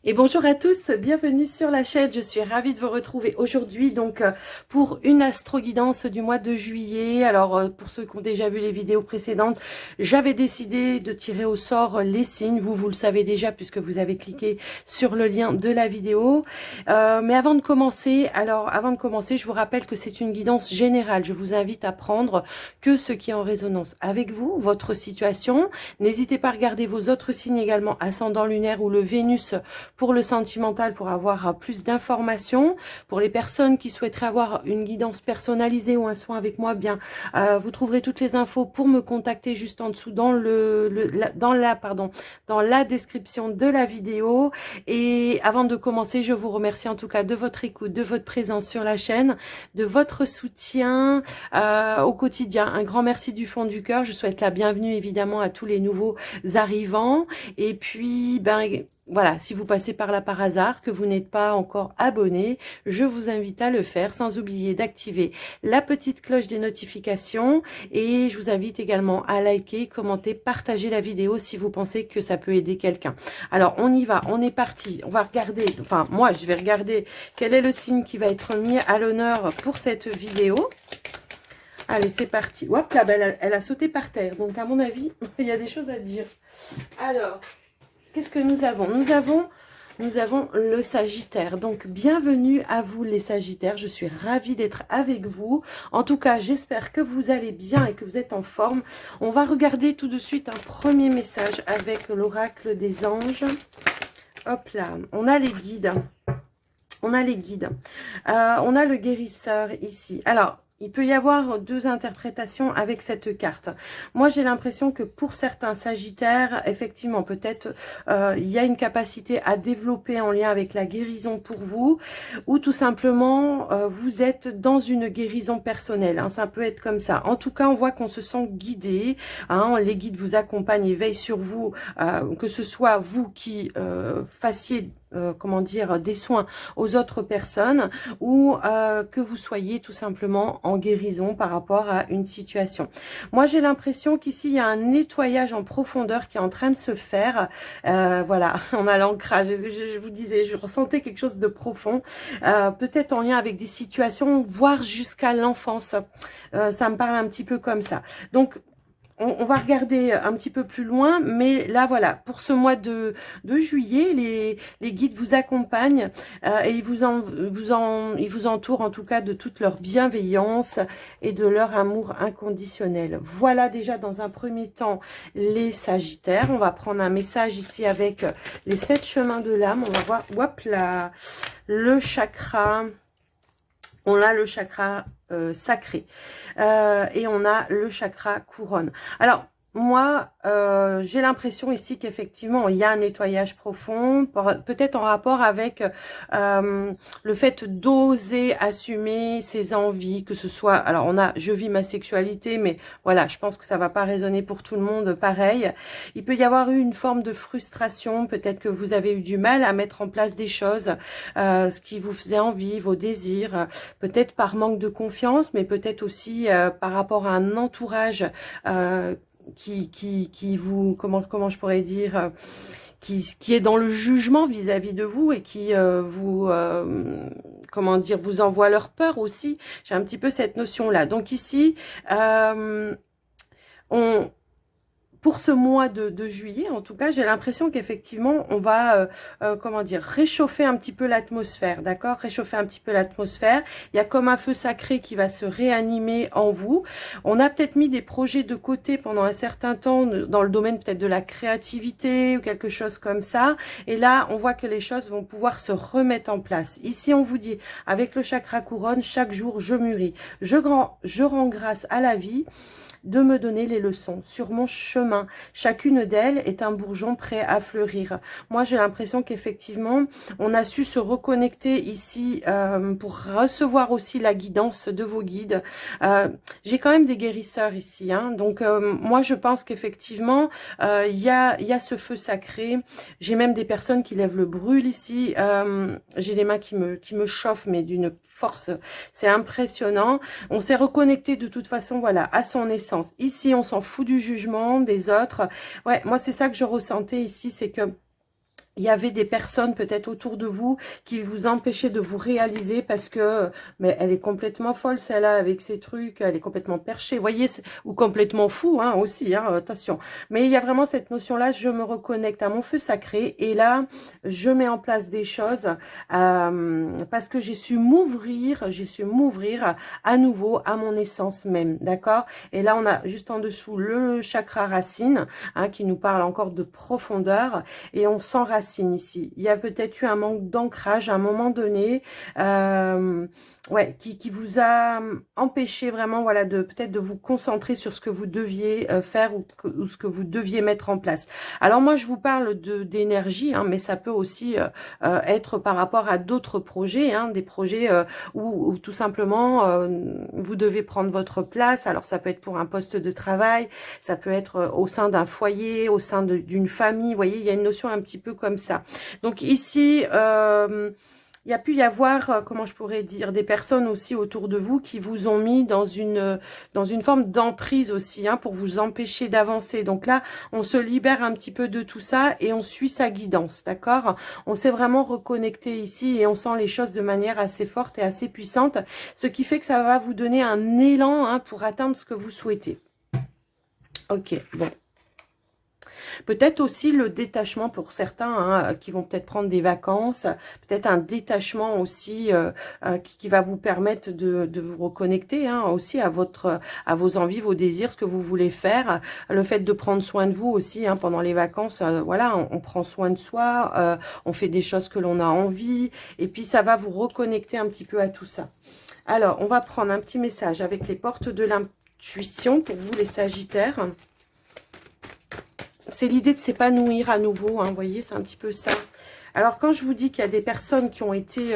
Et bonjour à tous, bienvenue sur la chaîne, je suis ravie de vous retrouver aujourd'hui donc pour une astro-guidance du mois de juillet. Alors pour ceux qui ont déjà vu les vidéos précédentes, j'avais décidé de tirer au sort les signes, vous le savez déjà puisque vous avez cliqué sur le lien de la vidéo. Mais avant de commencer, je vous rappelle que c'est une guidance générale, je vous invite à prendre que ce qui est en résonance avec vous, votre situation. N'hésitez pas à regarder vos autres signes également, ascendant lunaire ou le Vénus, pour le sentimental, pour avoir plus d'informations. Pour les personnes qui souhaiteraient avoir une guidance personnalisée ou un soin avec moi, bien vous trouverez toutes les infos pour me contacter juste en dessous dans dans la description de la vidéo. Et avant de commencer, je vous remercie en tout cas de votre écoute, de votre présence sur la chaîne, de votre soutien au quotidien. Un grand merci du fond du cœur. Je souhaite la bienvenue évidemment à tous les nouveaux arrivants. Et puis, voilà, si vous passez par là par hasard, que vous n'êtes pas encore abonné, je vous invite à le faire sans oublier d'activer la petite cloche des notifications et je vous invite également à liker, commenter, partager la vidéo si vous pensez que ça peut aider quelqu'un. Alors, on y va, on est parti. On va regarder, enfin, moi, je vais regarder quel est le signe qui va être mis à l'honneur pour cette vidéo. Allez, c'est parti. Hop là, elle a sauté par terre. Donc, à mon avis, il y a des choses à dire. Alors... qu'est-ce que nous avons? Nous avons le Sagittaire. Donc, bienvenue à vous les Sagittaires. Je suis ravie d'être avec vous. En tout cas, j'espère que vous allez bien et que vous êtes en forme. On va regarder tout de suite un premier message avec l'oracle des anges. Hop là, on a les guides. On a les guides. On a le guérisseur ici. Alors, il peut y avoir deux interprétations avec cette carte. Moi, j'ai l'impression que pour certains Sagittaires, effectivement, peut-être il y a une capacité à développer en lien avec la guérison pour vous, ou tout simplement, vous êtes dans une guérison personnelle. Hein, ça peut être comme ça. En tout cas, on voit qu'on se sent guidé. Hein, les guides vous accompagnent et veillent sur vous, que ce soit vous qui fassiez comment dire, des soins aux autres personnes ou que vous soyez tout simplement en guérison par rapport à une situation. Moi, j'ai l'impression qu'ici, il y a un nettoyage en profondeur qui est en train de se faire. Voilà, on a l'ancrage. Je vous disais, je ressentais quelque chose de profond, peut-être en lien avec des situations, voire jusqu'à l'enfance. Ça me parle un petit peu comme ça. Donc, on va regarder un petit peu plus loin, mais là, voilà, pour ce mois de juillet, les guides vous accompagnent et ils vous entourent en tout cas de toute leur bienveillance et de leur amour inconditionnel. Voilà déjà dans un premier temps les Sagittaires. On va prendre un message ici avec les 7 chemins de l'âme. On va voir, hop là, le chakra. On a le chakra sacré et on a le chakra couronne. Alors, moi, j'ai l'impression ici qu'effectivement, il y a un nettoyage profond, peut-être en rapport avec le fait d'oser assumer ses envies, que ce soit... Alors, on a « je vis ma sexualité », mais voilà, je pense que ça va pas résonner pour tout le monde pareil. Il peut y avoir eu une forme de frustration, peut-être que vous avez eu du mal à mettre en place des choses, ce qui vous faisait envie, vos désirs, peut-être par manque de confiance, mais peut-être aussi par rapport à un entourage qui vous, comment je pourrais dire, qui est dans le jugement vis-à-vis de vous et qui comment dire, vous envoie leur peur aussi. J'ai un petit peu cette notion-là. Donc ici, pour ce mois de juillet, en tout cas, j'ai l'impression qu'effectivement, on va, comment dire, réchauffer un petit peu l'atmosphère, d'accord? Réchauffer un petit peu l'atmosphère. Il y a comme un feu sacré qui va se réanimer en vous. On a peut-être mis des projets de côté pendant un certain temps dans le domaine peut-être de la créativité ou quelque chose comme ça. Et là, on voit que les choses vont pouvoir se remettre en place. Ici, on vous dit, avec le chakra couronne, chaque jour, je mûris. Je rends grâce à la vie de me donner les leçons sur mon chemin. Chacune d'elles est un bourgeon prêt à fleurir. Moi, j'ai l'impression qu'effectivement, on a su se reconnecter ici pour recevoir aussi la guidance de vos guides. J'ai quand même des guérisseurs ici, hein, donc moi, je pense qu'effectivement, il y a ce feu sacré. J'ai même des personnes qui lèvent le brûle ici. J'ai les mains qui me chauffent, mais d'une force, c'est impressionnant. On s'est reconnecté de toute façon, voilà, à son essence. Ici, on s'en fout du jugement des autres. Ouais, moi, c'est ça que je ressentais ici, c'est que il y avait des personnes peut-être autour de vous qui vous empêchaient de vous réaliser parce que, mais elle est complètement folle celle-là avec ses trucs, elle est complètement perchée, vous voyez, ou complètement fou hein, aussi, hein, attention. Mais il y a vraiment cette notion-là, je me reconnecte à mon feu sacré et là, je mets en place des choses parce que j'ai su m'ouvrir à nouveau à mon essence même, d'accord? Et là, on a juste en dessous le chakra racine hein, qui nous parle encore de profondeur et on s'enracine ici. Il y a peut-être eu un manque d'ancrage à un moment donné, ouais, qui vous a empêché vraiment, voilà, de peut-être de vous concentrer sur ce que vous deviez faire ou ce que vous deviez mettre en place. Alors moi, je vous parle d'énergie, hein, mais ça peut aussi être par rapport à d'autres projets, hein, des projets où tout simplement vous devez prendre votre place. Alors ça peut être pour un poste de travail, ça peut être au sein d'un foyer, au sein d'une famille. Vous voyez, il y a une notion un petit peu comme ça. Donc ici, il y a pu y avoir, comment je pourrais dire, des personnes aussi autour de vous qui vous ont mis dans une forme d'emprise aussi, hein, pour vous empêcher d'avancer. Donc là, on se libère un petit peu de tout ça et on suit sa guidance, d'accord? On s'est vraiment reconnecté ici et on sent les choses de manière assez forte et assez puissante, ce qui fait que ça va vous donner un élan hein, pour atteindre ce que vous souhaitez. Ok, bon. Peut-être aussi le détachement pour certains hein, qui vont peut-être prendre des vacances, peut-être un détachement aussi qui va vous permettre de vous reconnecter hein, aussi à vos envies, vos désirs, ce que vous voulez faire. Le fait de prendre soin de vous aussi hein, pendant les vacances, voilà, on prend soin de soi, on fait des choses que l'on a envie et puis ça va vous reconnecter un petit peu à tout ça. Alors, on va prendre un petit message avec les portes de l'intuition pour vous les Sagittaires. C'est l'idée de s'épanouir à nouveau, hein, vous voyez, c'est un petit peu ça. Alors, quand je vous dis qu'il y a des personnes qui ont été...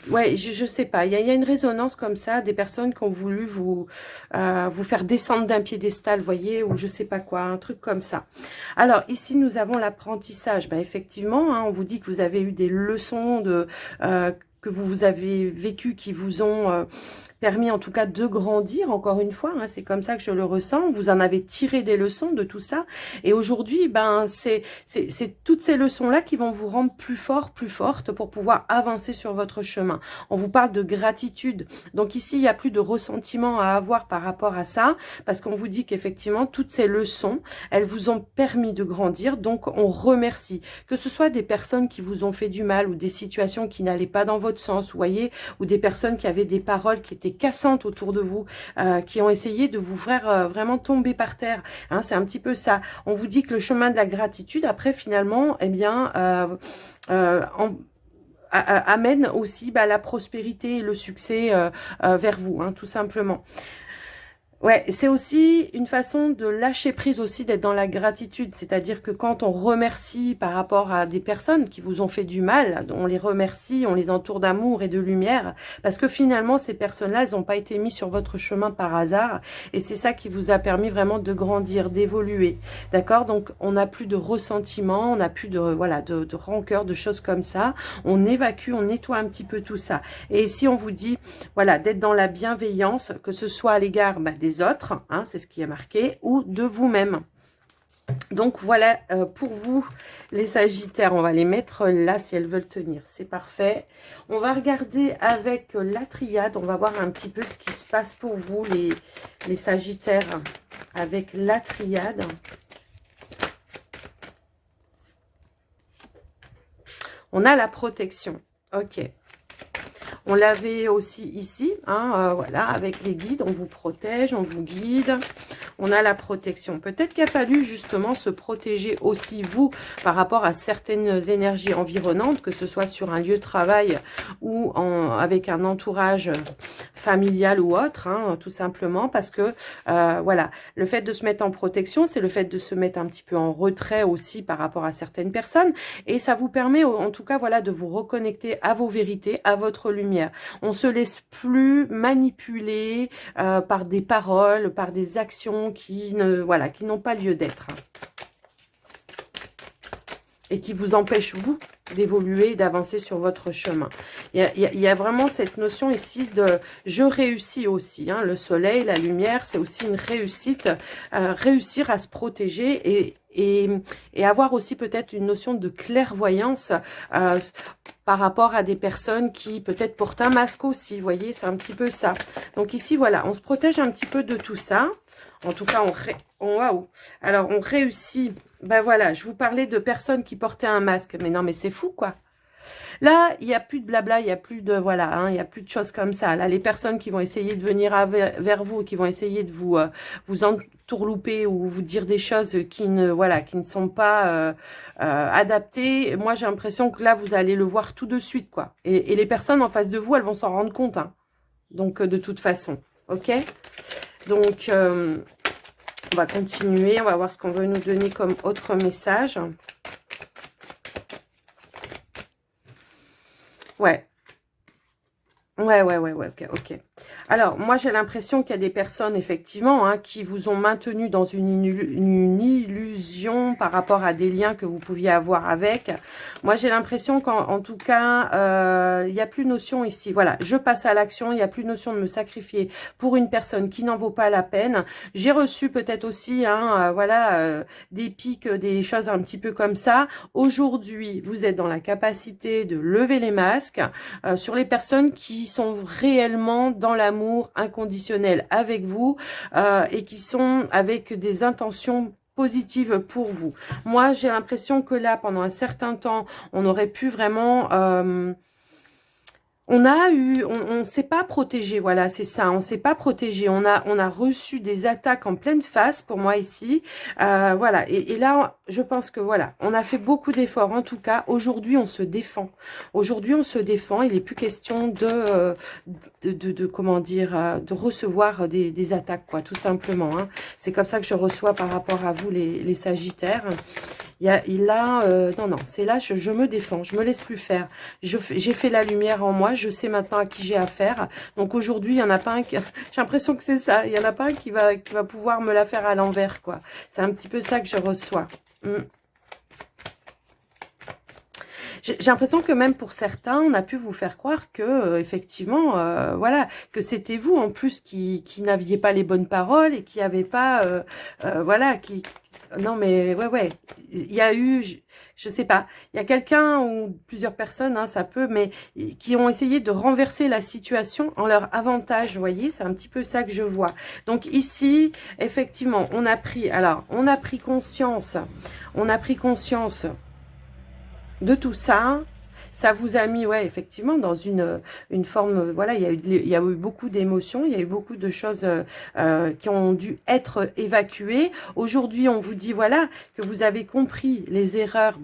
ouais, je sais pas, il y a une résonance comme ça, des personnes qui ont voulu vous faire descendre d'un piédestal, vous voyez, ou je sais pas quoi, un truc comme ça. Alors, ici, nous avons l'apprentissage. Ben, effectivement, hein, on vous dit que vous avez eu des leçons que vous avez vécues qui vous ont... permis en tout cas de grandir, encore une fois, hein, c'est comme ça que je le ressens, vous en avez tiré des leçons de tout ça, et aujourd'hui, ben, c'est toutes ces leçons-là qui vont vous rendre plus fort, plus forte pour pouvoir avancer sur votre chemin. On vous parle de gratitude, donc ici, il n'y a plus de ressentiment à avoir par rapport à ça, parce qu'on vous dit qu'effectivement, toutes ces leçons, elles vous ont permis de grandir, donc on remercie, que ce soit des personnes qui vous ont fait du mal, ou des situations qui n'allaient pas dans votre sens, vous voyez, ou des personnes qui avaient des paroles qui étaient cassantes autour de vous, qui ont essayé de vous faire vraiment tomber par terre. Hein, c'est un petit peu ça. On vous dit que le chemin de la gratitude, après, finalement, eh bien, amène aussi bah, la prospérité et le succès vers vous, hein, tout simplement. Ouais, c'est aussi une façon de lâcher prise aussi, d'être dans la gratitude. C'est-à-dire que quand on remercie par rapport à des personnes qui vous ont fait du mal, on les remercie, on les entoure d'amour et de lumière, parce que finalement, ces personnes-là, elles n'ont pas été mises sur votre chemin par hasard. Et c'est ça qui vous a permis vraiment de grandir, d'évoluer. D'accord? Donc, on n'a plus de ressentiment, on n'a plus de, voilà, de rancœur, de choses comme ça. On évacue, on nettoie un petit peu tout ça. Et ici, on vous dit, voilà, d'être dans la bienveillance, que ce soit à l'égard des autres, hein, c'est ce qui est marqué, ou de vous-même. Donc voilà pour vous les Sagittaires, on va les mettre là si elles veulent tenir, c'est parfait. On va regarder avec la triade, on va voir un petit peu ce qui se passe pour vous les Sagittaires avec la triade. On a la protection, ok. On l'avait aussi ici, hein, voilà, avec les guides, on vous protège, on vous guide. On a la protection. Peut-être qu'il a fallu justement se protéger aussi, vous, par rapport à certaines énergies environnantes, que ce soit sur un lieu de travail ou avec un entourage familial ou autre, hein, tout simplement, parce que, voilà, le fait de se mettre en protection, c'est le fait de se mettre un petit peu en retrait aussi par rapport à certaines personnes, et ça vous permet, en tout cas, voilà, de vous reconnecter à vos vérités, à votre lumière. On se laisse plus manipuler par des paroles, par des actions qui n'ont pas lieu d'être et qui vous empêchent, vous, d'évoluer, d'avancer sur votre chemin. Il y a vraiment cette notion ici de je réussis aussi. Hein, le soleil, la lumière, c'est aussi une réussite. Réussir à se protéger et avoir aussi peut-être une notion de clairvoyance par rapport à des personnes qui peut-être portent un masque aussi. Vous voyez, c'est un petit peu ça. Donc ici, voilà, on se protège un petit peu de tout ça. En tout cas, waouh. Alors, on réussit. Ben voilà, je vous parlais de personnes qui portaient un masque. Mais non, mais c'est fou, quoi. Là, il n'y a plus de blabla, il n'y a plus de, voilà, hein, il n'y a plus de choses comme ça. Là, les personnes qui vont essayer de venir vers vous, qui vont essayer de vous entourlouper ou vous dire des choses qui ne, voilà, qui ne sont pas adaptées, moi, j'ai l'impression que là, vous allez le voir tout de suite, quoi. Et les personnes en face de vous, elles vont s'en rendre compte, hein. Donc, de toute façon, ok? Donc, on va continuer, on va voir ce qu'on veut nous donner comme autre message. Ouais. Ouais, ok. Alors, moi, j'ai l'impression qu'il y a des personnes, effectivement, hein, qui vous ont maintenu dans une illusion par rapport à des liens que vous pouviez avoir avec. Moi, j'ai l'impression qu'en tout cas, il n'y a plus notion ici. Voilà, je passe à l'action, il n'y a plus notion de me sacrifier pour une personne qui n'en vaut pas la peine. J'ai reçu peut-être aussi, hein, voilà, des pics, des choses un petit peu comme ça. Aujourd'hui, vous êtes dans la capacité de lever les masques sur les personnes qui sont réellement dans l'amour inconditionnel avec vous et qui sont avec des intentions positives pour vous. Moi, j'ai l'impression que là, pendant un certain temps, on aurait pu vraiment... on s'est pas protégé, voilà, c'est ça, on s'est pas protégé, on a reçu des attaques en pleine face, pour moi ici, voilà, et là, je pense que voilà, on a fait beaucoup d'efforts, en tout cas, aujourd'hui, on se défend, il n'est plus question comment dire, de recevoir des attaques, quoi, tout simplement, hein. C'est comme ça que je reçois par rapport à vous, les Sagittaires. Non, c'est là, je me défends, je me laisse plus faire. J'ai fait la lumière en moi, je sais maintenant à qui j'ai affaire. Donc aujourd'hui, il n'y en a pas un qui... J'ai l'impression que c'est ça, il n'y en a pas un qui va pouvoir me la faire à l'envers, quoi. C'est un petit peu ça que je reçois. J'ai l'impression que même pour certains, on a pu vous faire croire que, effectivement, voilà, que c'était vous en plus qui n'aviez pas les bonnes paroles et qui n'avez pas, voilà, non mais ouais, il y a eu, je sais pas, il y a quelqu'un ou plusieurs personnes, hein, ça peut, mais qui ont essayé de renverser la situation en leur avantage, vous voyez, c'est un petit peu ça que je vois. Donc ici, effectivement, on a pris conscience de tout ça. Ça vous a mis, ouais, effectivement, dans une forme, voilà, il y a eu beaucoup d'émotions, il y a eu beaucoup de choses qui ont dû être évacuées. Aujourd'hui, on vous dit, voilà, que vous avez compris les erreurs,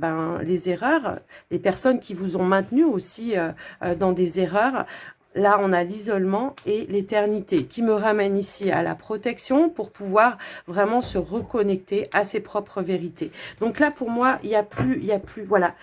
les personnes qui vous ont maintenu aussi dans des erreurs. Là, on a l'isolement et l'éternité qui me ramène ici à la protection pour pouvoir vraiment se reconnecter à ses propres vérités. Donc là, pour moi, il y a plus, voilà,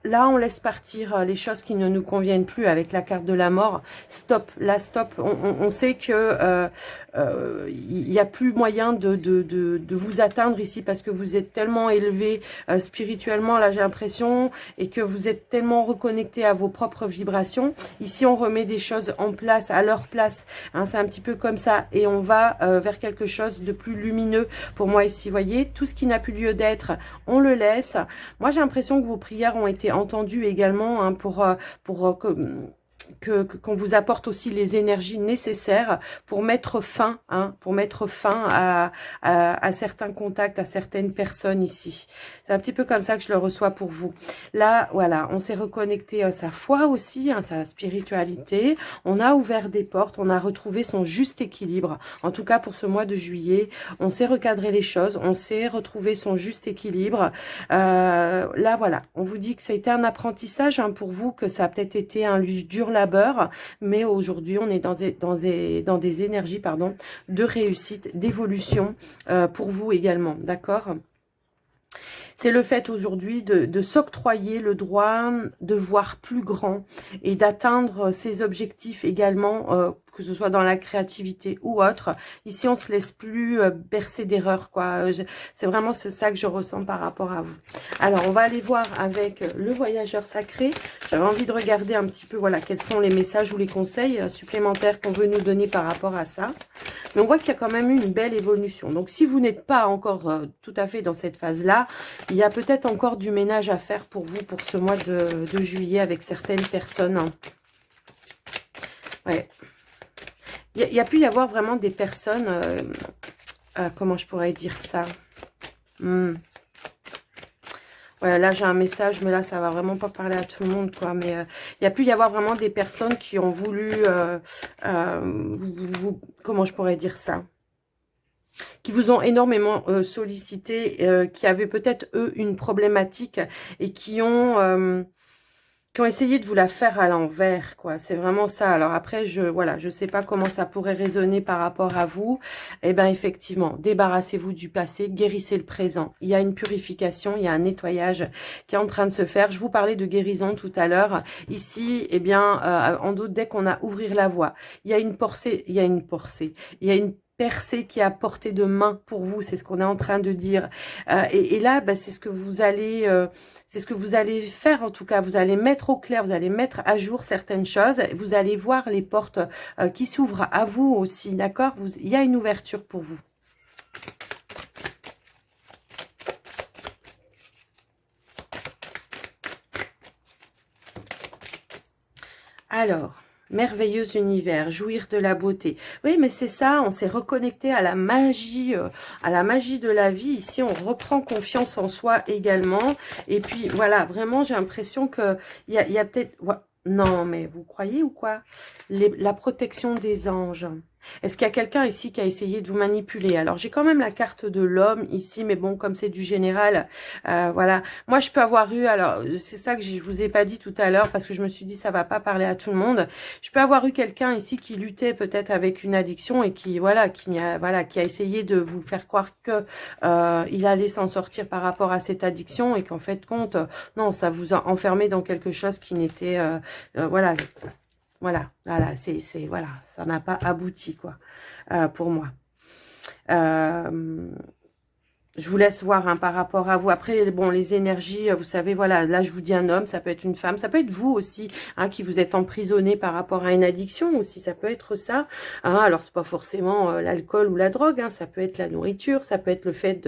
là, on laisse partir les choses qui ne nous conviennent plus avec la carte de la mort. Stop, là, stop. On sait que il n'y a plus moyen de vous atteindre ici parce que vous êtes tellement élevé spirituellement, là, j'ai l'impression, et que vous êtes tellement reconnecté à vos propres vibrations. Ici, on remet des choses en place, à leur place. Hein, c'est un petit peu comme ça. Et on va vers quelque chose de plus lumineux. Pour moi, ici, vous voyez, tout ce qui n'a plus lieu d'être, on le laisse. Moi, j'ai l'impression que vos prières ont été entendues également hein, pour qu'on vous apporte aussi les énergies nécessaires pour mettre fin, à certains contacts, à certaines personnes ici. C'est un petit peu comme ça que je le reçois pour vous. Là, voilà, on s'est reconnecté à sa foi aussi, à sa spiritualité. On a ouvert des portes, on a retrouvé son juste équilibre. En tout cas, pour ce mois de juillet, on s'est recadré les choses, on s'est retrouvé son juste équilibre. Là, voilà, on vous dit que ça a été un apprentissage hein, pour vous, que ça a peut-être été un dur labeur, mais aujourd'hui, on est dans des énergies de réussite, d'évolution pour vous également, d'accord ? C'est le fait aujourd'hui de s'octroyer le droit de voir plus grand et d'atteindre ses objectifs également, que ce soit dans la créativité ou autre. Ici, on se laisse plus bercer d'erreurs, quoi. C'est vraiment ça que je ressens par rapport à vous. Alors, on va aller voir avec le voyageur sacré. J'avais envie de regarder un petit peu, voilà, quels sont les messages ou les conseils supplémentaires qu'on veut nous donner par rapport à ça. Mais on voit qu'il y a quand même eu une belle évolution. Donc, si vous n'êtes pas encore tout à fait dans cette phase-là, il y a peut-être encore du ménage à faire pour vous pour ce mois de juillet avec certaines personnes. Ouais. Il y a pu y avoir vraiment des personnes, comment je pourrais dire ça, Ouais, là, j'ai un message, mais là, ça va vraiment pas parler à tout le monde, quoi. Mais il y a pu y avoir vraiment des personnes qui ont voulu, comment je pourrais dire ça, qui vous ont énormément sollicité, qui avaient peut-être, eux, une problématique et qui ont essayé de vous la faire à l'envers, quoi. C'est vraiment ça. Alors après, voilà, je sais pas comment ça pourrait résonner par rapport à vous. Eh ben, effectivement, débarrassez-vous du passé, guérissez le présent. Il y a une purification, il y a un nettoyage qui est en train de se faire. Je vous parlais de guérison tout à l'heure. Ici, eh bien, en doute, dès qu'on a ouvrir la voie, il y a une percée, il y a une percée qui est à portée de main pour vous, c'est ce qu'on est en train de dire. Et là, bah, c'est ce que vous allez faire en tout cas. Vous allez mettre au clair, vous allez mettre à jour certaines choses. Vous allez voir les portes qui s'ouvrent à vous aussi, d'accord? Il y a une ouverture pour vous. Alors, merveilleux univers, jouir de la beauté. Oui, mais c'est ça, on s'est reconnecté à la magie de la vie. Ici, on reprend confiance en soi également. Et puis, voilà, vraiment, j'ai l'impression que il y a peut-être... Non, mais vous croyez ou quoi? La protection des anges. Est-ce qu'il y a quelqu'un ici qui a essayé de vous manipuler? Alors, j'ai quand même la carte de l'homme ici, mais bon, comme c'est du général, voilà. Moi, je peux avoir eu, alors, c'est ça que je vous ai pas dit tout à l'heure, parce que je me suis dit, ça va pas parler à tout le monde. Je peux avoir eu quelqu'un ici qui luttait peut-être avec une addiction et qui, voilà, qui a essayé de vous faire croire que il allait s'en sortir par rapport à cette addiction et qu'en fait, compte, non, ça vous a enfermé dans quelque chose qui n'était, voilà. Voilà, voilà, ça n'a pas abouti, quoi, pour moi. Je vous laisse voir hein, par rapport à vous. Après, bon, les énergies, vous savez, voilà, là, je vous dis un homme, ça peut être une femme, ça peut être vous aussi, hein, qui vous êtes emprisonné par rapport à une addiction aussi, ça peut être ça. Hein, alors, c'est pas forcément l'alcool ou la drogue, hein, ça peut être la nourriture, ça peut être le fait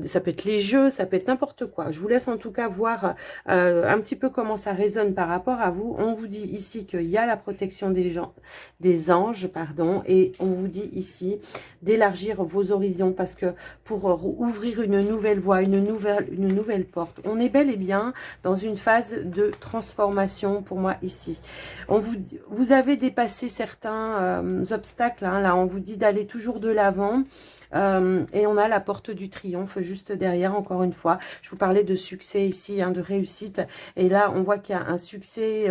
ça peut être les jeux, ça peut être n'importe quoi. Je vous laisse en tout cas voir un petit peu comment ça résonne par rapport à vous. On vous dit ici qu'il y a la protection des anges, pardon, et on vous dit ici d'élargir vos horizons parce que pour ouvrir une nouvelle voie, une nouvelle porte. On est bel et bien dans une phase de transformation pour moi ici. Vous avez dépassé certains obstacles. Hein, là, on vous dit d'aller toujours de l'avant. Et on a la porte du triomphe juste derrière, encore une fois. Je vous parlais de succès ici, hein, de réussite. Et là, on voit qu'il y a un succès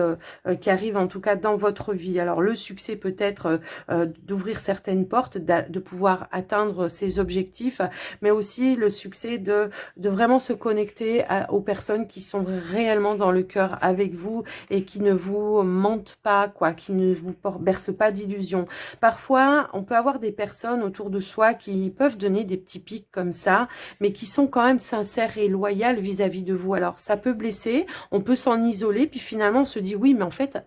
qui arrive en tout cas dans votre vie. Alors, le succès peut être d'ouvrir certaines portes, de pouvoir atteindre ses objectifs, mais aussi le succès de vraiment se connecter aux personnes qui sont réellement dans le cœur avec vous et qui ne vous mentent pas, quoi, qui ne vous bercent pas d'illusions. Parfois, on peut avoir des personnes autour de soi qui peuvent donner des petits pics comme ça, mais qui sont quand même sincères et loyales vis-à-vis de vous. Alors, ça peut blesser, on peut s'en isoler, puis finalement, on se dit, oui, mais en fait,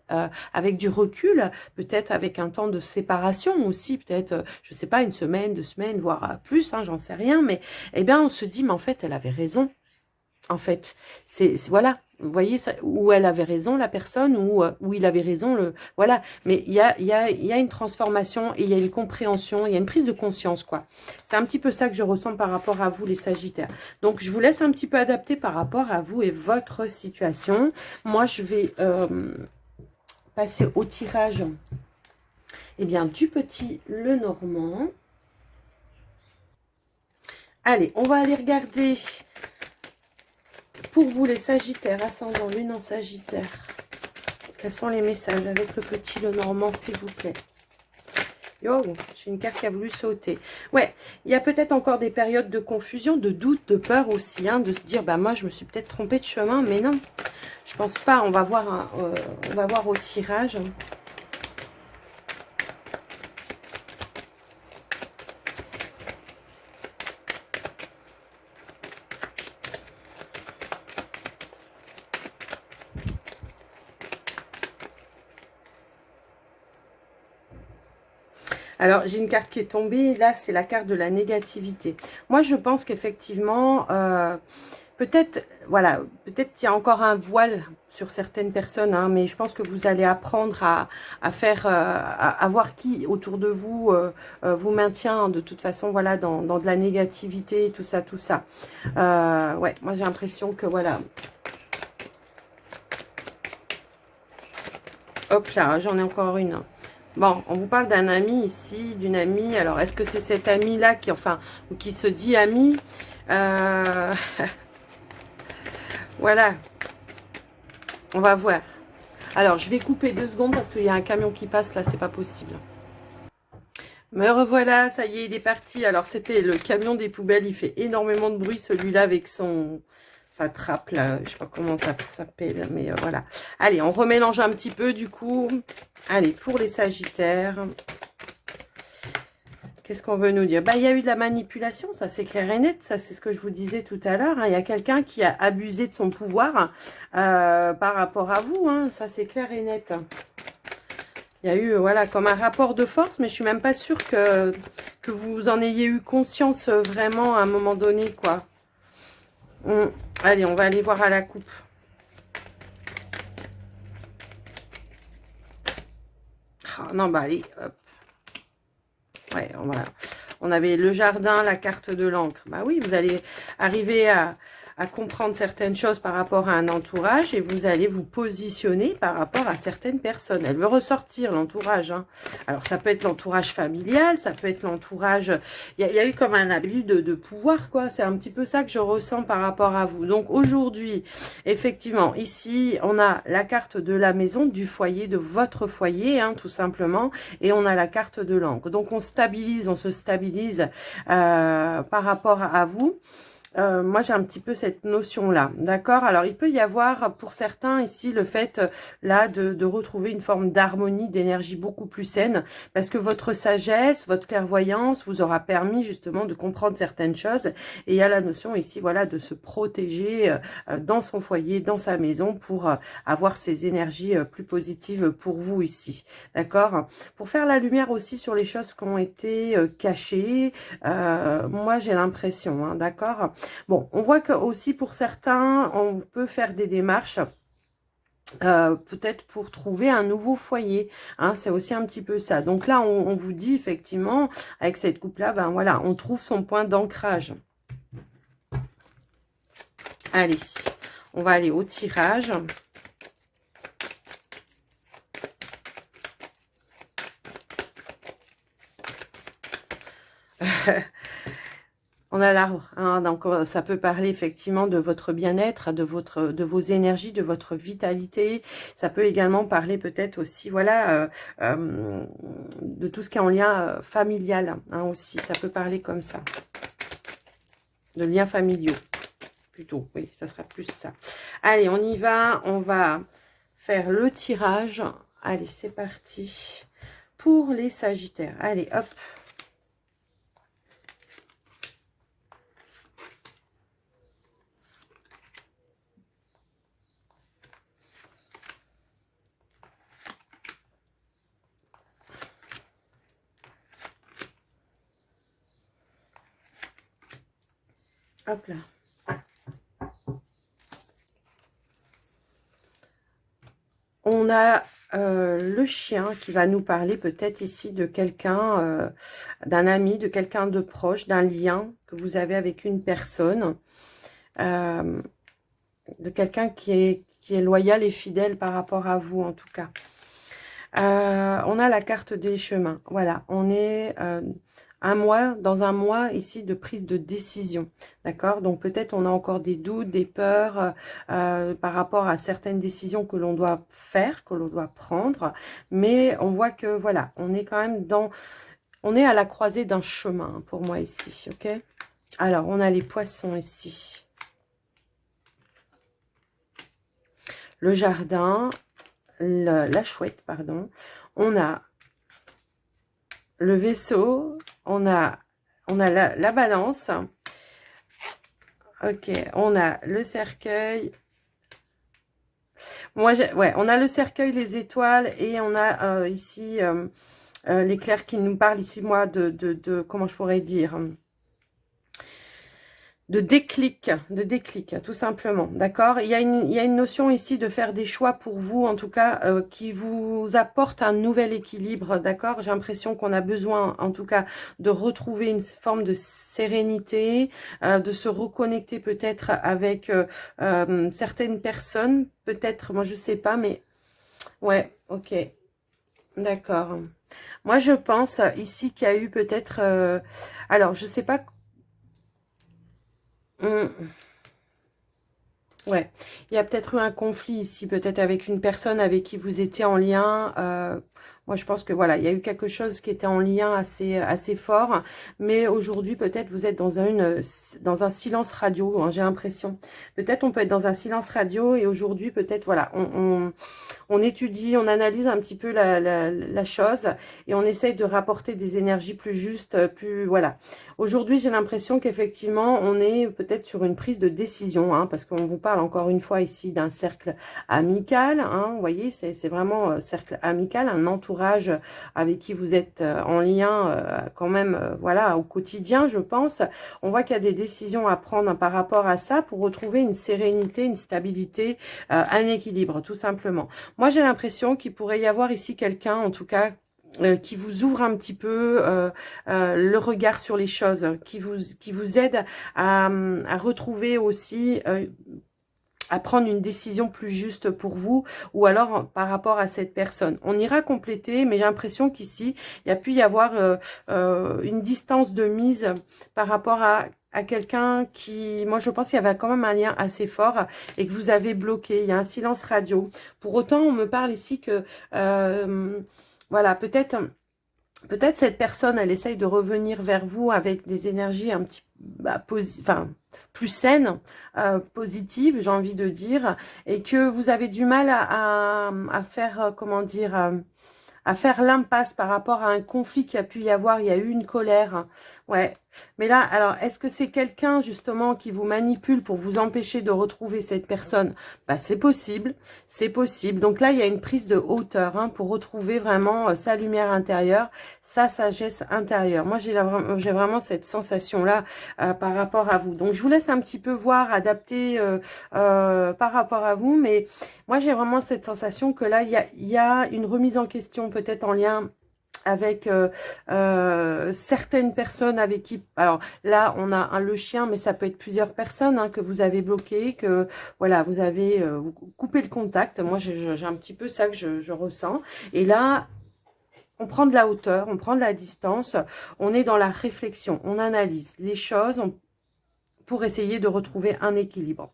avec du recul, peut-être avec un temps de séparation aussi, peut-être, je sais pas, une semaine, 2 semaines, voire plus, hein, j'en sais rien, mais eh bien, on se dit, mais en fait, elle avait raison. En fait, voilà, vous voyez, ça, où elle avait raison, la personne, où il avait raison, voilà. Mais il y a une transformation et il y a une compréhension, il y a une prise de conscience, quoi. C'est un petit peu ça que je ressens par rapport à vous, les Sagittaires. Donc, je vous laisse un petit peu adapter par rapport à vous et votre situation. Moi, je vais passer au tirage, eh bien, du petit Lenormand. Allez, on va aller regarder... Pour vous, les Sagittaires, ascendant Lune en Sagittaire, quels sont les messages avec le petit Lenormand, s'il vous plaît? Oh, j'ai une carte qui a voulu sauter. Ouais, il y a peut-être encore des périodes de confusion, de doute, de peur aussi, hein, de se dire, bah moi je me suis peut-être trompée de chemin, mais non, je pense pas. On va voir, on va voir au tirage. Alors, j'ai une carte qui est tombée. Là, c'est la carte de la négativité. Moi, je pense qu'effectivement, peut-être, voilà, peut-être qu'il y a encore un voile sur certaines personnes, hein, mais je pense que vous allez apprendre à faire, à voir qui autour de vous vous maintient de toute façon, voilà, dans de la négativité, tout ça, tout ça. Ouais, moi j'ai l'impression que voilà. Hop là, j'en ai encore une. Bon, on vous parle d'un ami ici, d'une amie. Alors, est-ce que c'est cette amie-là qui, enfin, ou qui se dit amie Voilà, on va voir. Alors, je vais couper 2 secondes parce qu'il y a un camion qui passe, là, c'est pas possible. Me revoilà, ça y est, il est parti. Alors, c'était le camion des poubelles, il fait énormément de bruit, celui-là, avec sa trappe, là, je sais pas comment ça s'appelle, mais voilà. Allez, on remélange un petit peu, du coup. Allez, pour les Sagittaires. Qu'est-ce qu'on veut nous dire? Bah, il y a eu de la manipulation, ça c'est clair et net, ça c'est ce que je vous disais tout à l'heure. Hein. Il y a quelqu'un qui a abusé de son pouvoir par rapport à vous, hein. Ça c'est clair et net. Il y a eu, voilà, comme un rapport de force, mais je suis même pas sûre que vous en ayez eu conscience vraiment à un moment donné, quoi. Allez, on va aller voir à la coupe. Ah, non, bah allez, hop. Ouais, on avait le jardin, la carte de l'encre. Bah oui, vous allez arriver à comprendre certaines choses par rapport à un entourage et vous allez vous positionner par rapport à certaines personnes. Elle veut ressortir l'entourage. Hein. Alors, ça peut être l'entourage familial, ça peut être l'entourage... Il y a eu comme un abus de pouvoir, quoi. C'est un petit peu ça que je ressens par rapport à vous. Donc, aujourd'hui, effectivement, ici, on a la carte de la maison, du foyer, de votre foyer, hein, tout simplement. Et on a la carte de l'encre. Donc, on se stabilise par rapport à vous. Moi, j'ai un petit peu cette notion-là, d'accord? Alors, il peut y avoir, pour certains ici, le fait, là, de retrouver une forme d'harmonie, d'énergie beaucoup plus saine, parce que votre sagesse, votre clairvoyance vous aura permis, justement, de comprendre certaines choses. Et il y a la notion ici, voilà, de se protéger dans son foyer, dans sa maison, pour avoir ces énergies plus positives pour vous ici, d'accord? Pour faire la lumière aussi sur les choses qui ont été cachées, moi, j'ai l'impression, hein, d'accord? Bon, on voit que aussi pour certains, on peut faire des démarches peut-être pour trouver un nouveau foyer. Hein, c'est aussi un petit peu ça. Donc là, on vous dit effectivement, avec cette coupe-là, ben voilà, on trouve son point d'ancrage. Allez, on va aller au tirage. On a l'arbre, hein, donc ça peut parler effectivement de votre bien-être, de vos énergies, de votre vitalité. Ça peut également parler peut-être aussi, voilà, de tout ce qui est en lien familial, hein, aussi. Ça peut parler comme ça, de liens familiaux, plutôt. Oui, ça sera plus ça. Allez, on y va. On va faire le tirage. Allez, c'est parti pour les Sagittaires. Allez, hop. Hop là. On a le chien qui va nous parler peut-être ici de quelqu'un, d'un ami, de quelqu'un de proche, d'un lien que vous avez avec une personne, de quelqu'un qui est loyal et fidèle par rapport à vous en tout cas. On a la carte des chemins. Voilà, on est dans un mois ici de prise de décision. D'accord? Donc peut-être on a encore des doutes, des peurs par rapport à certaines décisions que l'on doit faire, que l'on doit prendre. Mais on voit que voilà, on est quand même dans On est à la croisée d'un chemin pour moi ici, ok? Alors, on a les poissons ici. Le jardin, la chouette, pardon. On a le vaisseau, on a la balance. Ok, on a le cercueil. Moi, ouais, on a le cercueil, les étoiles et on a ici l'éclair qui nous parle ici, moi, comment je pourrais dire, de déclic, tout simplement, d'accord? Il y a une notion ici de faire des choix pour vous, en tout cas, qui vous apporte un nouvel équilibre, d'accord? J'ai l'impression qu'on a besoin, en tout cas, de retrouver une forme de sérénité, de se reconnecter peut-être avec certaines personnes, peut-être, moi je sais pas, mais ouais, ok, d'accord. Moi je pense ici qu'il y a eu peut-être, alors je sais pas. Ouais, il y a peut-être eu un conflit ici, peut-être avec une personne avec qui vous étiez en lien. Moi, je pense que voilà, il y a eu quelque chose qui était en lien assez fort. Mais aujourd'hui, peut-être vous êtes dans un silence radio, hein, j'ai l'impression. Peut-être on peut être dans un silence radio et aujourd'hui, peut-être, voilà, on étudie, on analyse un petit peu la chose et on essaye de rapporter des énergies plus justes, plus, voilà. Aujourd'hui, j'ai l'impression qu'effectivement, on est peut-être sur une prise de décision, hein, parce qu'on vous parle encore une fois ici d'un cercle amical, hein, vous voyez, c'est vraiment cercle amical, un entourage avec qui vous êtes en lien quand même, voilà, au quotidien, je pense. On voit qu'il y a des décisions à prendre par rapport à ça pour retrouver une sérénité, une stabilité, un équilibre, tout simplement. Moi, j'ai l'impression qu'il pourrait y avoir ici quelqu'un, en tout cas, qui vous ouvre un petit peu le regard sur les choses, qui vous aide à retrouver aussi, à prendre une décision plus juste pour vous, ou alors par rapport à cette personne. On ira compléter, mais j'ai l'impression qu'ici, il y a pu y avoir une distance de mise par rapport à quelqu'un qui, moi je pense qu'il y avait quand même un lien assez fort et que vous avez bloqué, il y a un silence radio. Pour autant, on me parle ici que, voilà, peut-être cette personne, elle essaye de revenir vers vous avec des énergies un petit enfin, plus saines, positives, j'ai envie de dire, et que vous avez du mal à faire, comment dire, à faire l'impasse par rapport à un conflit qui a pu y avoir, il y a eu une colère. Ouais. Mais là, alors, est-ce que c'est quelqu'un justement qui vous manipule pour vous empêcher de retrouver cette personne? Bah, c'est possible, c'est possible. Donc là, il y a une prise de hauteur, hein, pour retrouver vraiment sa lumière intérieure, sa sagesse intérieure. Moi, j'ai vraiment cette sensation-là par rapport à vous. Donc, je vous laisse un petit peu voir, adapter par rapport à vous, mais moi, j'ai vraiment cette sensation que là, il y a une remise en question, peut-être en lien avec certaines personnes avec qui, alors là on a le chien, mais ça peut être plusieurs personnes, hein, que vous avez bloqué, que voilà, vous avez vous coupé le contact. Moi j'ai un petit peu ça que je ressens, et là on prend de la hauteur, on prend de la distance, on est dans la réflexion, on analyse les choses pour essayer de retrouver un équilibre.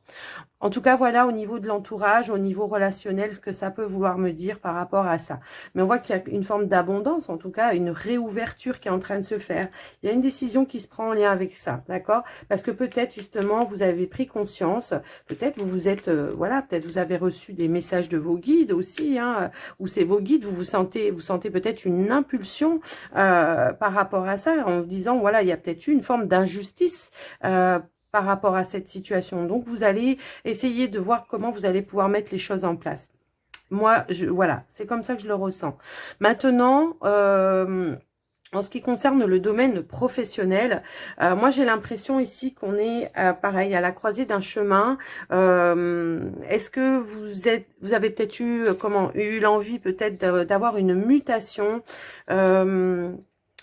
En tout cas, voilà, au niveau de l'entourage, au niveau relationnel, ce que ça peut vouloir me dire par rapport à ça. Mais on voit qu'il y a une forme d'abondance, en tout cas, une réouverture qui est en train de se faire. Il y a une décision qui se prend en lien avec ça, d'accord? Parce que peut-être, justement, vous avez pris conscience, peut-être vous vous êtes, voilà, peut-être vous avez reçu des messages de vos guides aussi, hein, ou c'est vos guides, vous sentez peut-être une impulsion par rapport à ça, en vous disant, voilà, il y a peut-être eu une forme d'injustice par rapport à cette situation. Donc, vous allez essayer de voir comment vous allez pouvoir mettre les choses en place. Moi, voilà, c'est comme ça que je le ressens. Maintenant, en ce qui concerne le domaine professionnel, moi j'ai l'impression ici qu'on est pareil à la croisée d'un chemin. Est-ce que vous avez peut-être eu l'envie peut-être d'avoir une mutation?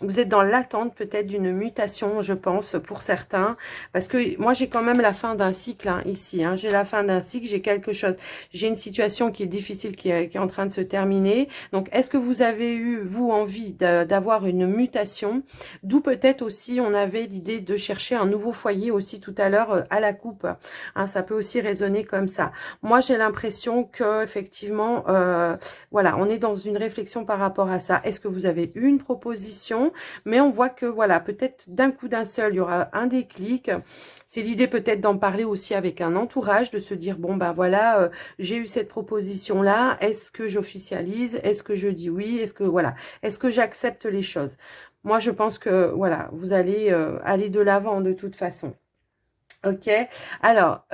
Vous êtes dans l'attente peut-être d'une mutation, je pense, pour certains. Parce que moi, j'ai quand même la fin d'un cycle, hein, ici. Hein. J'ai la fin d'un cycle, j'ai quelque chose. J'ai une situation qui est difficile, qui est en train de se terminer. Donc, est-ce que vous avez eu, vous, envie d'avoir une mutation? D'où peut-être aussi, on avait l'idée de chercher un nouveau foyer aussi tout à l'heure à la coupe. Hein, ça peut aussi résonner comme ça. Moi, j'ai l'impression que effectivement, voilà, on est dans une réflexion par rapport à ça. Est-ce que vous avez eu une proposition? situation, mais on voit que voilà, peut-être d'un coup d'un seul, il y aura un déclic. C'est l'idée peut-être d'en parler aussi avec un entourage, de se dire, bon ben voilà, j'ai eu cette proposition-là, est-ce que j'officialise, est-ce que je dis oui, est-ce que voilà, est-ce que j'accepte les choses? Moi, je pense que voilà, vous allez aller de l'avant de toute façon. Ok, alors,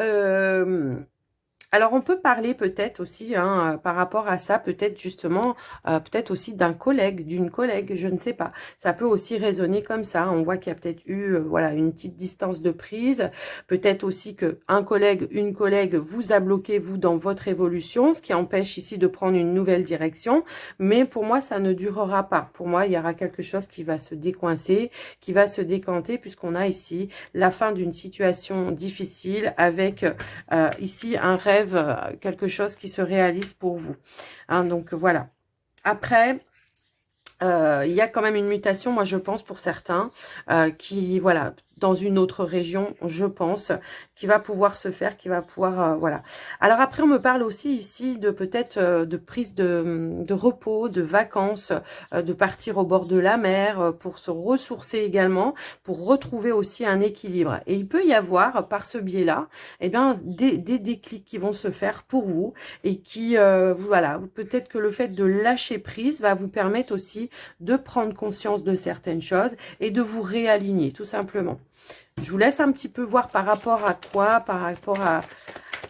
alors, on peut parler peut-être aussi, hein, par rapport à ça, peut-être justement, peut-être aussi d'un collègue, d'une collègue, je ne sais pas. Ça peut aussi résonner comme ça. On voit qu'il y a peut-être eu, voilà, une petite distance de prise. Peut-être aussi que un collègue, une collègue vous a bloqué, vous, dans votre évolution, ce qui empêche ici de prendre une nouvelle direction. Mais pour moi, ça ne durera pas. Pour moi, il y aura quelque chose qui va se décoincer, qui va se décanter, puisqu'on a ici la fin d'une situation difficile avec ici un rêve, quelque chose qui se réalise pour vous. Hein, donc voilà. Après, il y a quand même une mutation, moi je pense pour certains, qui, voilà, dans une autre région, je pense, qui va pouvoir se faire, qui va pouvoir, voilà. Alors après, on me parle aussi ici de peut-être de prise de repos, de vacances, de partir au bord de la mer, pour se ressourcer également, pour retrouver aussi un équilibre. Et il peut y avoir, par ce biais-là, eh bien, des déclics qui vont se faire pour vous et qui, voilà, peut-être que le fait de lâcher prise va vous permettre aussi de prendre conscience de certaines choses et de vous réaligner, tout simplement. Je vous laisse un petit peu voir par rapport à quoi, par rapport à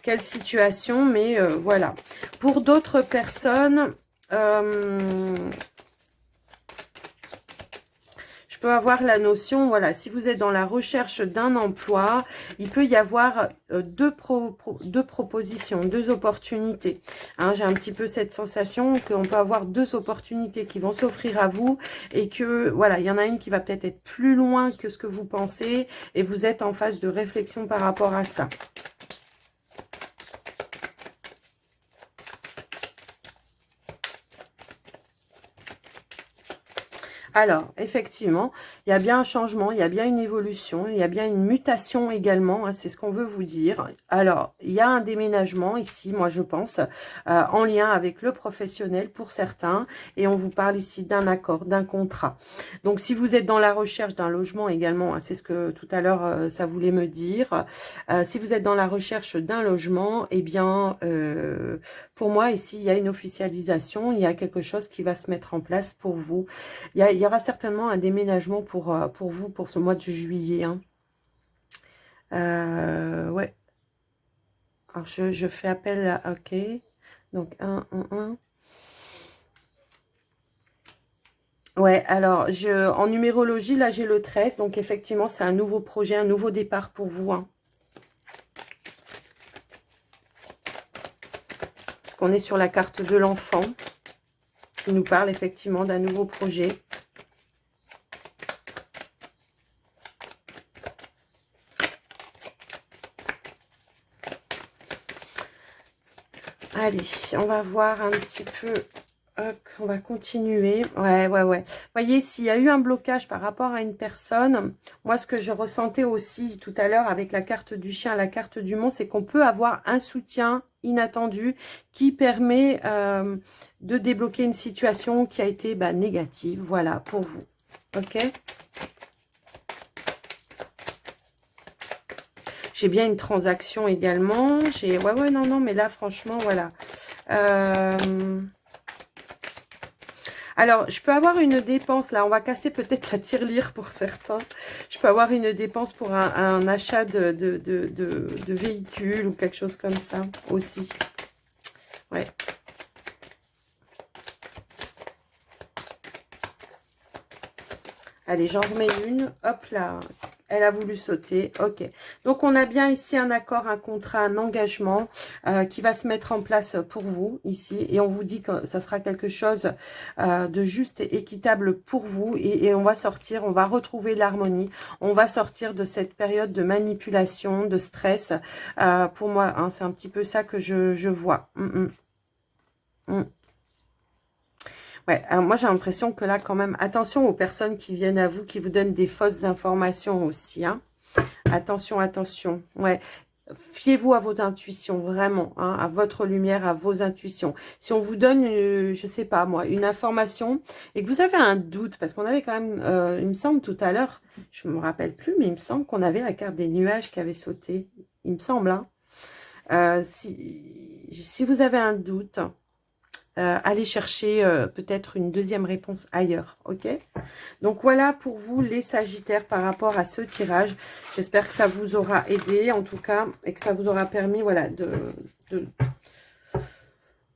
quelle situation, mais voilà. Pour d'autres personnes, je peux avoir la notion, voilà, si vous êtes dans la recherche d'un emploi, il peut y avoir deux propositions, deux opportunités. Hein, j'ai un petit peu cette sensation qu'on peut avoir deux opportunités qui vont s'offrir à vous et que, voilà, il y en a une qui va peut-être être plus loin que ce que vous pensez et vous êtes en phase de réflexion par rapport à ça. Alors, effectivement, il y a bien un changement, il y a bien une évolution, il y a bien une mutation également, hein, c'est ce qu'on veut vous dire. Alors, il y a un déménagement ici, moi je pense, en lien avec le professionnel pour certains, et on vous parle ici d'un accord, d'un contrat. Donc, si vous êtes dans la recherche d'un logement également, hein, c'est ce que tout à l'heure ça voulait me dire, si vous êtes dans la recherche d'un logement, eh bien, pour moi ici, il y a une officialisation, il y a quelque chose qui va se mettre en place pour vous. Il y aura certainement un déménagement pour vous, pour ce mois de juillet. Hein. Ouais. Alors, je fais appel à... Ok. Donc, 1, 1, 1. Ouais, alors, en numérologie, là, j'ai le 13. Donc, effectivement, c'est un nouveau projet, un nouveau départ pour vous. Hein. Parce qu'on est sur la carte de l'enfant, qui nous parle effectivement d'un nouveau projet. Allez, on va voir un petit peu. Hop, on va continuer. Ouais. Voyez, s'il y a eu un blocage par rapport à une personne, moi, ce que je ressentais aussi tout à l'heure avec la carte du chien, la carte du monde, c'est qu'on peut avoir un soutien inattendu qui permet de débloquer une situation qui a été négative. Voilà, pour vous. Ok ? J'ai bien une transaction également. Ouais, non, mais là, franchement, voilà. Alors, je peux avoir une dépense, là, on va casser peut-être la tirelire pour certains. Je peux avoir une dépense pour un achat de véhicule ou quelque chose comme ça aussi. Ouais. Allez, j'en remets une. Hop là. Elle a voulu sauter. Ok. Donc, on a bien ici un accord, un contrat, un engagement qui va se mettre en place pour vous ici. Et on vous dit que ça sera quelque chose de juste et équitable pour vous. Et on va sortir, on va retrouver l'harmonie. On va sortir de cette période de manipulation, de stress. Pour moi, hein, c'est un petit peu ça que je vois. Ouais, alors moi j'ai l'impression que là quand même, attention aux personnes qui viennent à vous, qui vous donnent des fausses informations aussi. Hein. Attention, attention. Ouais, Fiez-vous à vos intuitions, vraiment, hein, à votre lumière, à vos intuitions. Si on vous donne, je sais pas moi, une information et que vous avez un doute, parce qu'on avait quand même, il me semble tout à l'heure, je me rappelle plus, mais il me semble qu'on avait la carte des nuages qui avait sauté. Il me semble, hein. Si vous avez un doute, allez chercher peut-être une deuxième réponse ailleurs, ok? Donc voilà pour vous les Sagittaires par rapport à ce tirage. J'espère que ça vous aura aidé en tout cas et que ça vous aura permis voilà,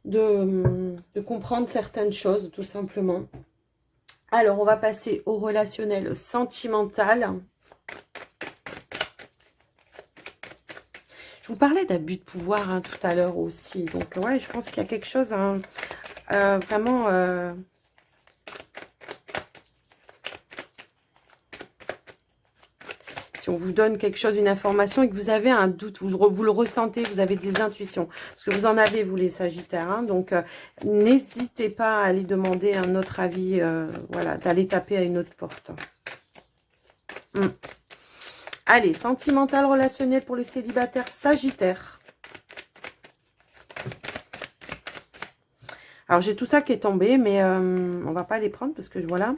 de comprendre certaines choses tout simplement. Alors on va passer au relationnel sentimental. Je vous parlais d'abus de pouvoir hein, tout à l'heure aussi. Donc ouais, je pense qu'il y a quelque chose hein, vraiment... si on vous donne quelque chose, une information et que vous avez un doute, vous le ressentez, vous avez des intuitions. Parce que vous en avez, vous les Sagittaires. Hein, donc n'hésitez pas à aller demander un autre avis, voilà, d'aller taper à une autre porte. Allez, sentimental, relationnel pour les célibataires Sagittaires. Alors, j'ai tout ça qui est tombé, mais on va pas les prendre parce que voilà.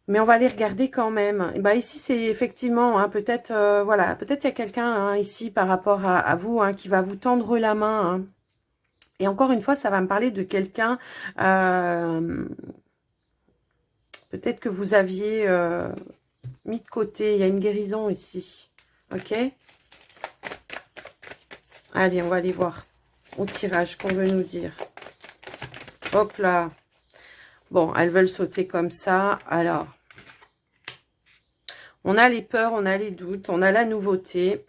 Mais on va les regarder quand même. Et ben ici, c'est effectivement, hein, peut-être, voilà, peut-être il y a quelqu'un hein, ici par rapport à vous hein, qui va vous tendre la main. Hein. Et encore une fois, ça va me parler de quelqu'un, peut-être que vous aviez mis de côté. Il y a une guérison ici. Ok? Allez, on va aller voir au tirage qu'on veut nous dire. Hop là. Bon, elles veulent sauter comme ça. Alors, on a les peurs, on a les doutes, on a la nouveauté.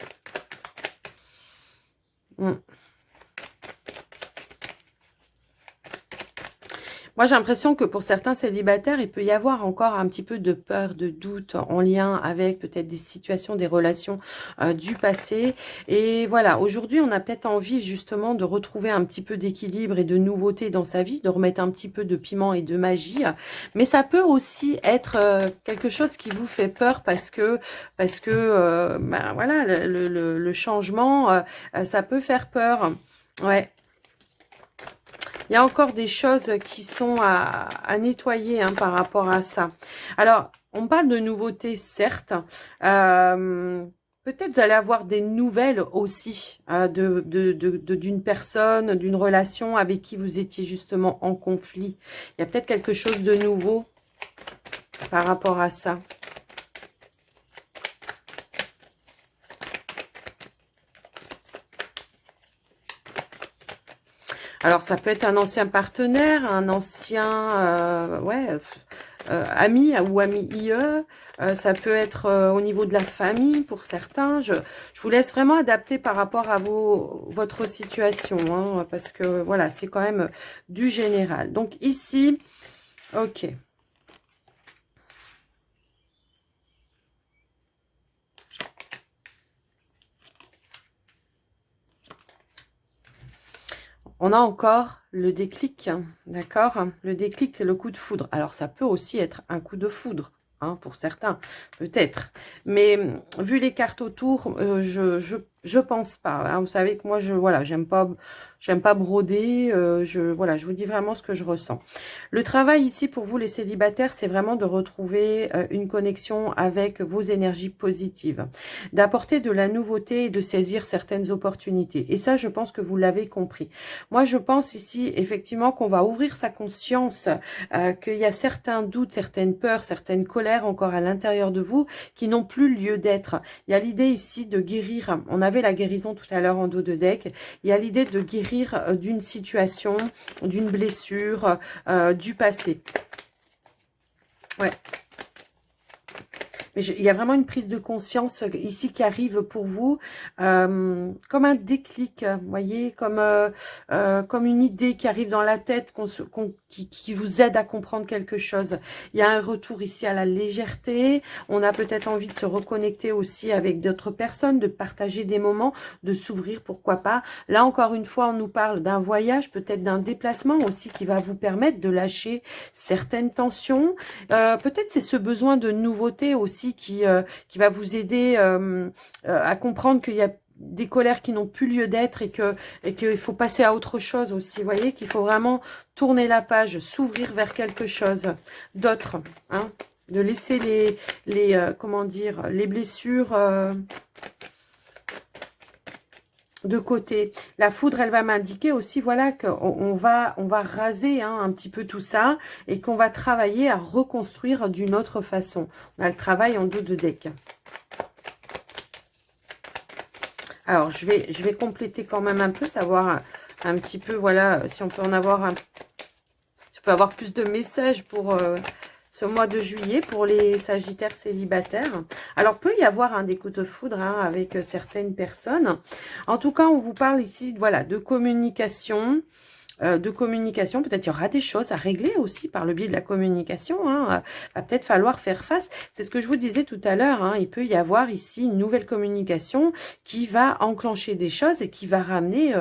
Moi, j'ai l'impression que pour certains célibataires, il peut y avoir encore un petit peu de peur, de doute en lien avec peut-être des situations, des relations du passé. Et voilà, aujourd'hui, on a peut-être envie justement de retrouver un petit peu d'équilibre et de nouveauté dans sa vie, de remettre un petit peu de piment et de magie. Mais ça peut aussi être quelque chose qui vous fait peur parce que ben, voilà, le changement, ça peut faire peur. Ouais. Il y a encore des choses qui sont à nettoyer hein, par rapport à ça. Alors, on parle de nouveautés, certes. Peut-être vous allez avoir des nouvelles aussi d'une personne, d'une relation avec qui vous étiez justement en conflit. Il y a peut-être quelque chose de nouveau par rapport à ça. Alors, ça peut être un ancien partenaire, un ancien ami ou ami IE. Ça peut être au niveau de la famille pour certains. Je vous laisse vraiment adapter par rapport à votre situation. Hein, parce que, voilà, c'est quand même du général. Donc, ici, ok. On a encore le déclic, d'accord? Le déclic, le coup de foudre. Alors, ça peut aussi être un coup de foudre, hein, pour certains, peut-être. Mais vu les cartes autour, je pense pas. Hein. Vous savez que moi, voilà, j'aime pas broder. Voilà, je vous dis vraiment ce que je ressens. Le travail ici pour vous, les célibataires, c'est vraiment de retrouver une connexion avec vos énergies positives, d'apporter de la nouveauté et de saisir certaines opportunités. Et ça, je pense que vous l'avez compris. Moi, je pense ici, effectivement, qu'on va ouvrir sa conscience, qu'il y a certains doutes, certaines peurs, certaines colères encore à l'intérieur de vous qui n'ont plus lieu d'être. Il y a l'idée ici de guérir. On avait la guérison tout à l'heure en dos de deck. Il y a l'idée de guérir d'une situation, d'une blessure, du passé. Ouais. Mais il y a vraiment une prise de conscience ici qui arrive pour vous, comme un déclic, vous voyez, comme une idée qui arrive dans la tête, qui vous aide à comprendre quelque chose. Il y a un retour ici à la légèreté, on a peut-être envie de se reconnecter aussi avec d'autres personnes, de partager des moments, de s'ouvrir, pourquoi pas. Là, encore une fois, on nous parle d'un voyage, peut-être d'un déplacement aussi qui va vous permettre de lâcher certaines tensions. Peut-être c'est ce besoin de nouveauté aussi ici qui va vous aider à comprendre qu'il y a des colères qui n'ont plus lieu d'être et qu'il faut passer à autre chose aussi. Vous voyez qu'il faut vraiment tourner la page, s'ouvrir vers quelque chose d'autre, hein, de laisser comment dire, les blessures de côté. La foudre, elle va m'indiquer aussi, voilà, qu'on va raser hein, un petit peu tout ça et qu'on va travailler à reconstruire d'une autre façon. On a le travail en dos de deck. Alors, je vais compléter quand même un peu, savoir un petit peu, voilà, si on peut en avoir si on peut avoir plus de messages pour ce mois de juillet, pour les sagittaires célibataires. Alors, peut y avoir des coups de foudre hein, avec certaines personnes. En tout cas, on vous parle ici, voilà, de communication. Peut-être il y aura des choses à régler aussi par le biais de la communication, hein. Va peut-être falloir faire face, c'est ce que je vous disais tout à l'heure, hein. Il peut y avoir ici une nouvelle communication qui va enclencher des choses et qui va ramener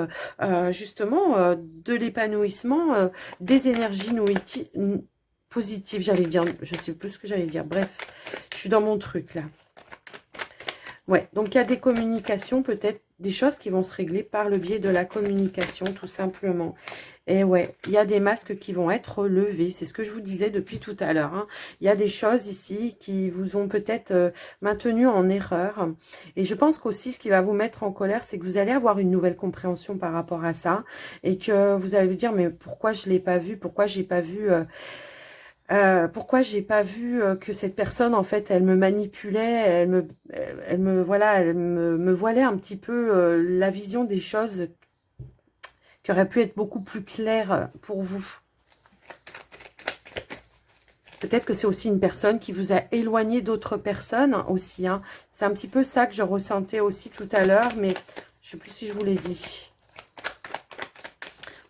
justement de l'épanouissement, des énergies positives, j'allais dire, je sais plus ce que j'allais dire, bref, je suis dans mon truc là. Ouais, donc il y a des communications, peut-être des choses qui vont se régler par le biais de la communication, tout simplement. Et ouais, il y a des masques qui vont être levés, c'est ce que je vous disais depuis tout à l'heure. Hein. Il y a des choses ici qui vous ont peut-être maintenu en erreur. Et je pense qu'aussi, ce qui va vous mettre en colère, c'est que vous allez avoir une nouvelle compréhension par rapport à ça. Et que vous allez vous dire, mais pourquoi je ne l'ai pas vu? Pourquoi j'ai pas vu... pourquoi j'ai pas vu que cette personne en fait elle me manipulait, voilà, elle me voilait un petit peu la vision des choses qui aurait pu être beaucoup plus claire pour vous. Peut-être que c'est aussi une personne qui vous a éloigné d'autres personnes aussi. Hein. C'est un petit peu ça que je ressentais aussi tout à l'heure, mais je sais plus si je vous l'ai dit.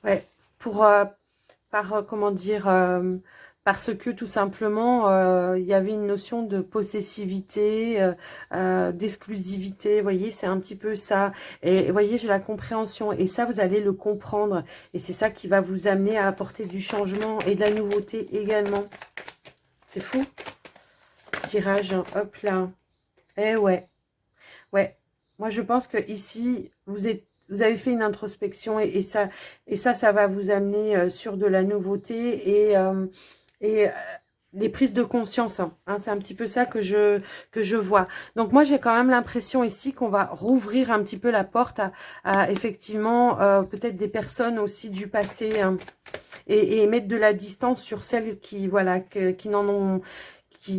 Ouais, comment dire, parce que tout simplement, il y avait une notion de possessivité, d'exclusivité, vous voyez, c'est un petit peu ça. Et vous voyez, j'ai la compréhension, et ça, vous allez le comprendre. Et c'est ça qui va vous amener à apporter du changement et de la nouveauté également. C'est fou, ce tirage, hein. Hop là. Eh ouais, ouais. Moi, je pense que ici, vous avez fait une introspection, et ça va vous amener sur de la nouveauté et des prises de conscience. Hein. C'est un petit peu ça que je vois. Donc moi, j'ai quand même l'impression ici qu'on va rouvrir un petit peu la porte à effectivement peut-être des personnes aussi du passé hein, et mettre de la distance sur celles qui voilà qui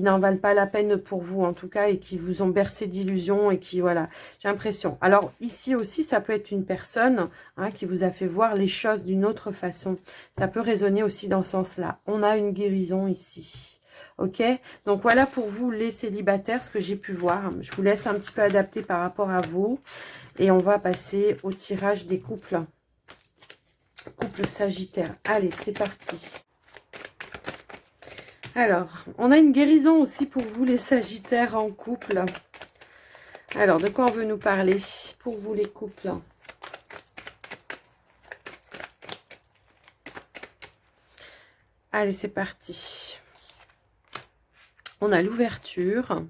n'en valent pas la peine pour vous en tout cas et qui vous ont bercé d'illusions et qui voilà, j'ai l'impression. Alors ici aussi ça peut être une personne hein, qui vous a fait voir les choses d'une autre façon. Ça peut résonner aussi dans ce sens-là. On a une guérison ici. Ok, donc voilà pour vous les célibataires ce que j'ai pu voir. Je vous laisse un petit peu adapter par rapport à vous et on va passer au tirage des couples. Couple sagittaire. Allez, c'est parti. Alors, on a une guérison aussi pour vous, les sagittaires en couple. Alors, de quoi on veut nous parler pour vous, les couples? Allez, c'est parti. On a l'ouverture.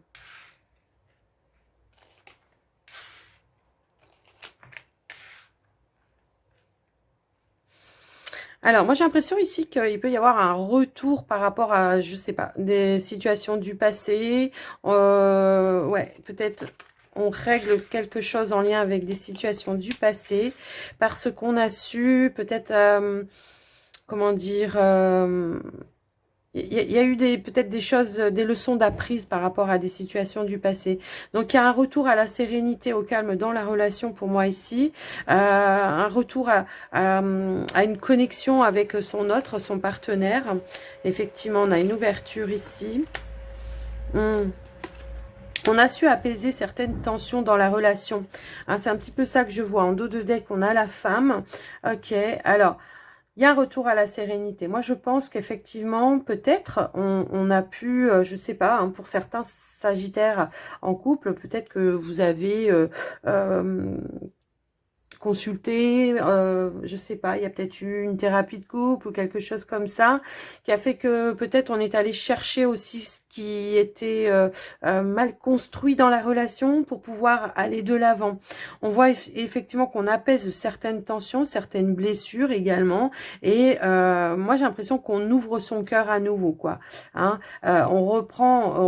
Alors, moi, j'ai l'impression ici qu'il peut y avoir un retour par rapport à, je sais pas, des situations du passé. Ouais, peut-être on règle quelque chose en lien avec des situations du passé parce qu'on a su, peut-être, comment dire... il y a eu peut-être des choses, des leçons d'apprise par rapport à des situations du passé. Donc, il y a un retour à la sérénité, au calme dans la relation pour moi ici. Un retour à une connexion avec son partenaire. Effectivement, on a une ouverture ici. On a su apaiser certaines tensions dans la relation. Hein, c'est un petit peu ça que je vois. En dos de deck, on a la femme. Ok, alors... Il y a un retour à la sérénité. Moi, je pense qu'effectivement, peut-être, on a pu, je sais pas, hein, pour certains sagittaires en couple, peut-être que vous avez consulté, je sais pas, il y a peut-être eu une thérapie de couple ou quelque chose comme ça, qui a fait que peut-être on est allé chercher aussi ce qui était mal construit dans la relation pour pouvoir aller de l'avant. On voit effectivement qu'on apaise certaines tensions, certaines blessures également, et moi j'ai l'impression qu'on ouvre son cœur à nouveau, quoi. Hein. On reprend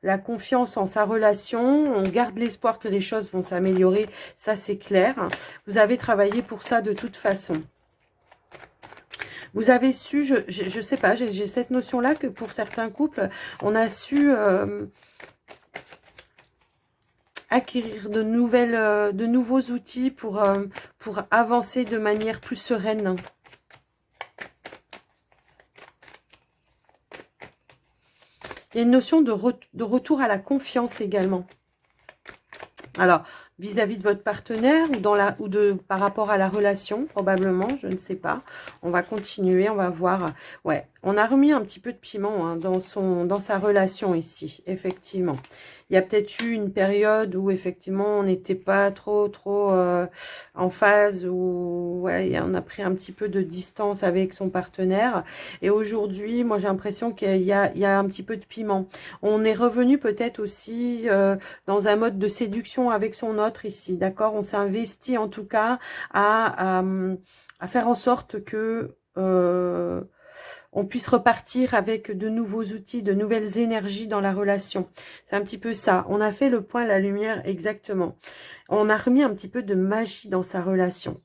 la confiance en sa relation, on garde l'espoir que les choses vont s'améliorer, ça c'est clair. Vous avez travaillé pour ça de toute façon. Vous avez su, je sais pas, j'ai cette notion-là que pour certains couples, on a su acquérir de nouveaux outils pour avancer de manière plus sereine. Il y a une notion de retour à la confiance également. Alors, vis-à-vis de votre partenaire ou par rapport à la relation, probablement, je ne sais pas. On va continuer, on va voir. Ouais, on a remis un petit peu de piment hein, dans sa relation ici, effectivement. Il y a peut-être eu une période où effectivement on n'était pas trop en phase, où ouais, on a pris un petit peu de distance avec son partenaire. Et aujourd'hui, moi j'ai l'impression qu'il y a un petit peu de piment. On est revenu peut-être aussi dans un mode de séduction avec son autre ici, d'accord? On s'est investi en tout cas à faire en sorte que on puisse repartir avec de nouveaux outils, de nouvelles énergies dans la relation. C'est un petit peu ça. On a fait le point, la lumière, exactement. On a remis un petit peu de magie dans sa relation.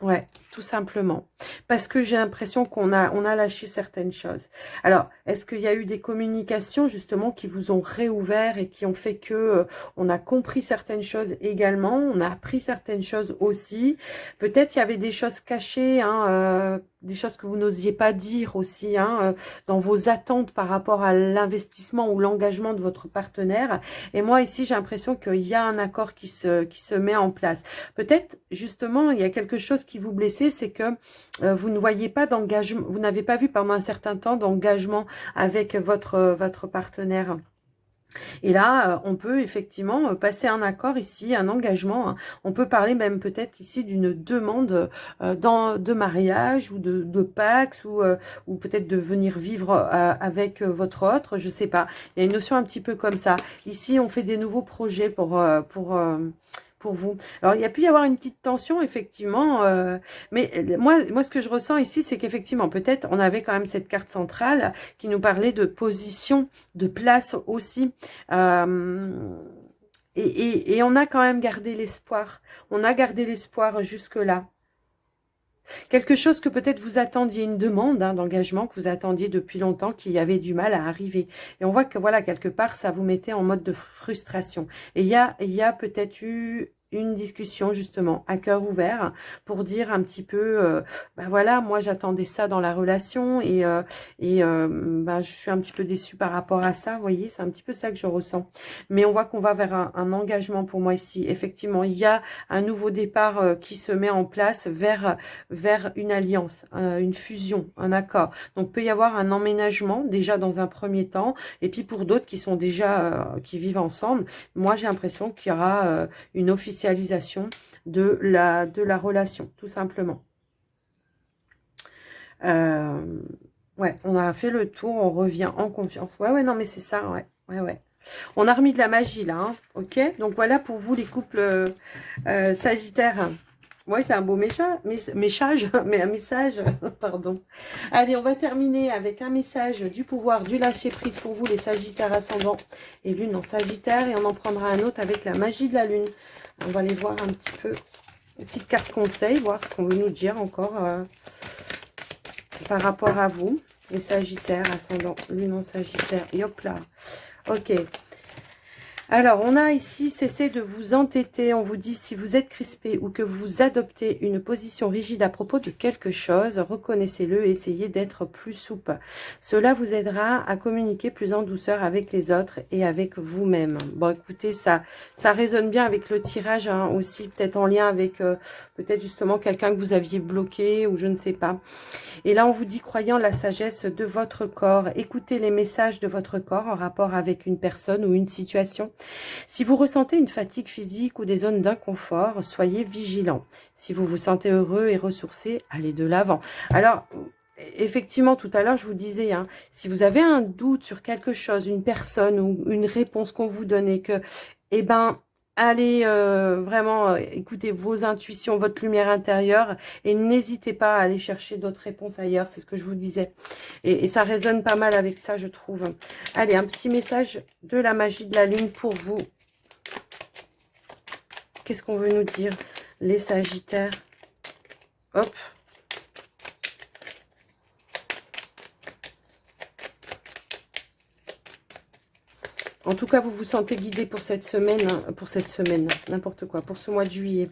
Ouais, tout simplement. Parce que j'ai l'impression qu'on a lâché certaines choses. Alors, est-ce qu'il y a eu des communications justement qui vous ont réouvert et qui ont fait que on a compris certaines choses également, on a appris certaines choses aussi. Peut-être il y avait des choses cachées, hein, des choses que vous n'osiez pas dire aussi, hein, dans vos attentes par rapport à l'investissement ou l'engagement de votre partenaire. Et moi ici, j'ai l'impression qu'il y a un accord qui se met en place. Peut-être justement, il y a quelque chose qui vous blessait, c'est que vous ne voyez pas d'engagement, vous n'avez pas vu pendant un certain temps d'engagement avec votre partenaire. Et là, on peut effectivement passer un accord ici, un engagement. Hein. On peut parler même peut-être ici d'une demande de mariage ou de Pax ou peut-être de venir vivre avec votre autre, je sais pas. Il y a une notion un petit peu comme ça. Ici, on fait des nouveaux projets pour vous. Alors, il y a pu y avoir une petite tension, effectivement, mais moi, ce que je ressens ici, c'est qu'effectivement, peut-être, on avait quand même cette carte centrale qui nous parlait de position, de place aussi. Et on a quand même gardé l'espoir. On a gardé l'espoir jusque-là. Quelque chose que peut-être vous attendiez, une demande hein, d'engagement que vous attendiez depuis longtemps, qui avait du mal à arriver. Et on voit que voilà, quelque part, ça vous mettait en mode de frustration. Et il y a peut-être eu une discussion justement à cœur ouvert pour dire un petit peu ben voilà, moi j'attendais ça dans la relation et ben, je suis un petit peu déçue par rapport à ça, vous voyez, c'est un petit peu ça que je ressens. Mais on voit qu'on va vers un engagement pour moi ici. Effectivement, il y a un nouveau départ qui se met en place vers une alliance, une fusion, un accord. Donc, peut y avoir un emménagement déjà dans un premier temps, et puis pour d'autres qui sont déjà, qui vivent ensemble, moi j'ai l'impression qu'il y aura une officialisation de la relation, tout simplement. Ouais, on a fait le tour, on revient en confiance. Ouais, non, mais c'est ça, ouais. On a remis de la magie là, hein, ok? Donc voilà pour vous les couples sagittaires. Ouais, c'est un beau mais un message, pardon. Allez, on va terminer avec un message du pouvoir, du lâcher-prise pour vous, les sagittaires ascendants et lune en sagittaire. Et on en prendra un autre avec la magie de la lune. On va aller voir un petit peu, une petite carte conseil, voir ce qu'on veut nous dire encore par rapport à vous, les sagittaires ascendants, lune en sagittaire. Et hop là, ok. Alors, on a ici cessé de vous entêter. On vous dit si vous êtes crispé ou que vous adoptez une position rigide à propos de quelque chose, reconnaissez-le et essayez d'être plus souple. Cela vous aidera à communiquer plus en douceur avec les autres et avec vous-même. Bon, écoutez, ça résonne bien avec le tirage hein, aussi, peut-être en lien avec peut-être justement quelqu'un que vous aviez bloqué ou je ne sais pas. Et là, on vous dit, croyant la sagesse de votre corps, écoutez les messages de votre corps en rapport avec une personne ou une situation. Si vous ressentez une fatigue physique ou des zones d'inconfort, soyez vigilant. Si vous vous sentez heureux et ressourcé, allez de l'avant. Alors, effectivement, tout à l'heure, je vous disais, hein, si vous avez un doute sur quelque chose, une personne ou une réponse qu'on vous donne et que, eh ben, allez vraiment écouter vos intuitions, votre lumière intérieure et n'hésitez pas à aller chercher d'autres réponses ailleurs, c'est ce que je vous disais. Et ça résonne pas mal avec ça, je trouve. Allez, un petit message de la magie de la lune pour vous. Qu'est-ce qu'on veut nous dire, les Sagittaires? Hop. En tout cas, vous vous sentez guidé pour cette semaine, n'importe quoi, pour ce mois de juillet.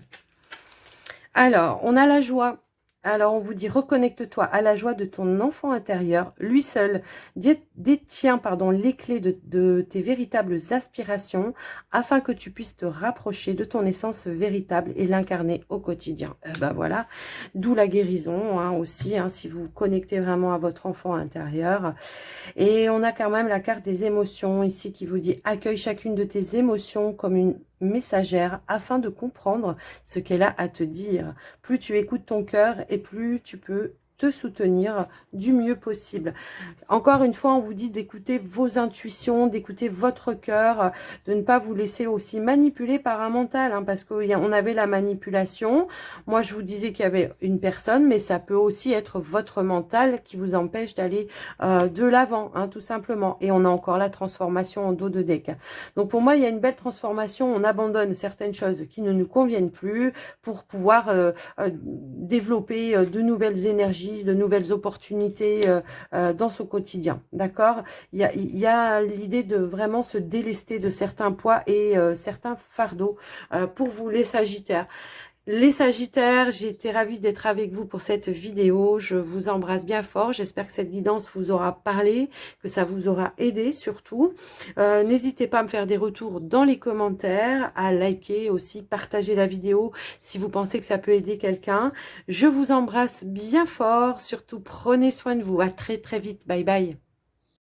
Alors, on a la joie. Alors, on vous dit, reconnecte-toi à la joie de ton enfant intérieur. Lui seul détient les clés de tes véritables aspirations afin que tu puisses te rapprocher de ton essence véritable et l'incarner au quotidien. Ben voilà, d'où la guérison hein, aussi, hein, si vous vous connectez vraiment à votre enfant intérieur. Et on a quand même la carte des émotions ici qui vous dit, accueille chacune de tes émotions comme une messagère afin de comprendre ce qu'elle a à te dire. Plus tu écoutes ton cœur et plus tu peux te soutenir du mieux possible. Encore une fois, on vous dit d'écouter vos intuitions, d'écouter votre cœur, de ne pas vous laisser aussi manipuler par un mental, hein, parce qu'on avait la manipulation. Moi, je vous disais qu'il y avait une personne, mais ça peut aussi être votre mental qui vous empêche d'aller de l'avant, hein, tout simplement. Et on a encore la transformation en dos de deck. Donc, pour moi, il y a une belle transformation. On abandonne certaines choses qui ne nous conviennent plus pour pouvoir développer de nouvelles énergies, de nouvelles opportunités dans son quotidien, d'accord? Il y a l'idée de vraiment se délester de certains poids et certains fardeaux pour vous les Sagittaires. Les Sagittaires, j'ai été ravie d'être avec vous pour cette vidéo. Je vous embrasse bien fort. J'espère que cette guidance vous aura parlé, que ça vous aura aidé surtout. N'hésitez pas à me faire des retours dans les commentaires, à liker aussi, partager la vidéo si vous pensez que ça peut aider quelqu'un. Je vous embrasse bien fort. Surtout, prenez soin de vous. À très très vite. Bye bye.